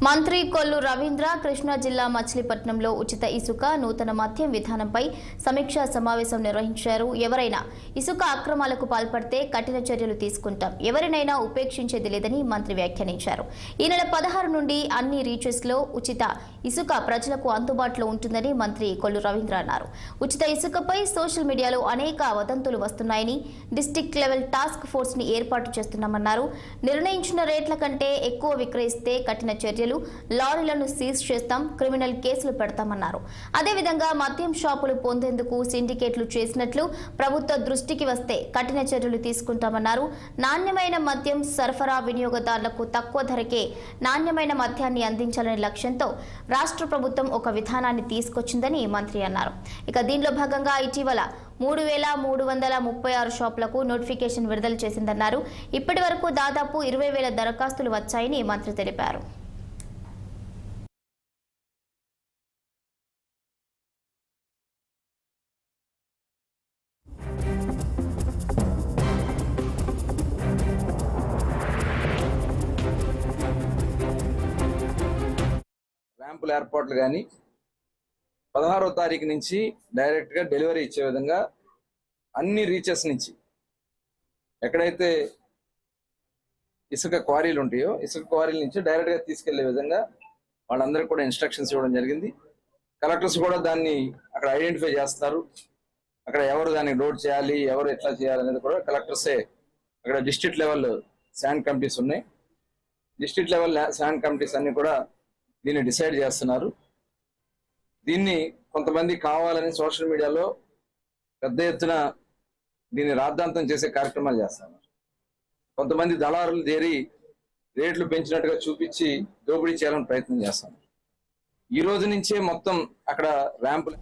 మంత్రి కొల్లు రవీంద్ర కృష్ణా జిల్లా మచిలీపట్నంలో ఉచిత ఇసుక నూతన మద్యం విధానంపై సమీక్షా సమావేశం నిర్వహించారు. ఎవరైనా ఇసుక అక్రమాలకు పాల్పడితే కఠిన చర్యలు తీసుకుంటాం, ఎవరినైనా ఉపేక్షించేది లేదని మంత్రి వ్యాఖ్యానించారు. ఈ నెల 16 నుండి అన్ని రీచెస్ లో ఉచిత ఇసుక ప్రజలకు అందుబాటులో ఉంటుందని మంత్రి కొల్లు రవీంద్ర అన్నారు. ఉచిత ఇసుకపై సోషల్ మీడియాలో అనేక వదంతులు వస్తున్నాయని, డిస్ట్రిక్ట్ లెవెల్ టాస్క్ ఫోర్స్ ని ఏర్పాటు చేస్తున్నామన్నారు. నిర్ణయించిన రేట్ల కంటే ఎక్కువ విక్రయిస్తే కఠిన చర్యలు, లారీలను సీజ్ చేస్తాం, క్రిమినల్ కేసులు పెడతామన్నారు. అదేవిధంగా మద్యం షాపులు పొందేందుకు సిండికేట్లు చేసినట్లు ప్రభుత్వ దృష్టికి వస్తే కఠిన చర్యలు తీసుకుంటామన్నారు. నాణ్యమైన మద్యం సరఫరా వినియోగదారులకు తక్కువ ధరకే నాణ్యమైన మద్యాన్ని అందించాలనే లక్ష్యంతో రాష్ట్ర ప్రభుత్వం ఒక విధానాన్ని తీసుకొచ్చిందని మంత్రి అన్నారు. ఇక దీనిలో భాగంగా ఇటీవల 3,336 షాపులకు నోటిఫికేషన్ విడుదల చేసిందన్నారు. ఇప్పటి వరకు దాదాపు 20,000 దరఖాస్తులు వచ్చాయని మంత్రి తెలిపారు. ర్యాంపుల ఏర్పాట్లు కానీ 16వ తారీఖు నుంచి డైరెక్ట్గా డెలివరీ ఇచ్చే విధంగా అన్ని రీచెస్ నుంచి ఎక్కడైతే ఇసుక క్వారీలు ఉంటాయో ఇసుక క్వారీల నుంచి డైరెక్ట్గా తీసుకెళ్లే విధంగా వాళ్ళందరికీ కూడా ఇన్స్ట్రక్షన్స్ ఇవ్వడం జరిగింది. కలెక్టర్స్ కూడా దాన్ని అక్కడ ఐడెంటిఫై చేస్తారు. అక్కడ ఎవరు దాన్ని లోడ్ చేయాలి, ఎవరు ఎట్లా చేయాలి అనేది కూడా కలెక్టర్సే. అక్కడ డిస్ట్రిక్ట్ లెవెల్ శాండ్ కమిటీస్ ఉన్నాయి. డిస్ట్రిక్ట్ లెవెల్ శాండ్ కమిటీస్ అన్ని కూడా దీన్ని డిసైడ్ చేస్తున్నారు. దీన్ని కొంతమంది కావాలని సోషల్ మీడియాలో పెద్ద ఎత్తున దీన్ని రాద్ధాంతం చేసే కార్యక్రమాలు చేస్తున్నారు. కొంతమంది దళారులు చేరి రేట్లు పెంచినట్టుగా చూపించి దోపిడీ చేయాలని ప్రయత్నం చేస్తున్నారు. ఈ రోజు నుంచే మొత్తం అక్కడ ర్యాంపులు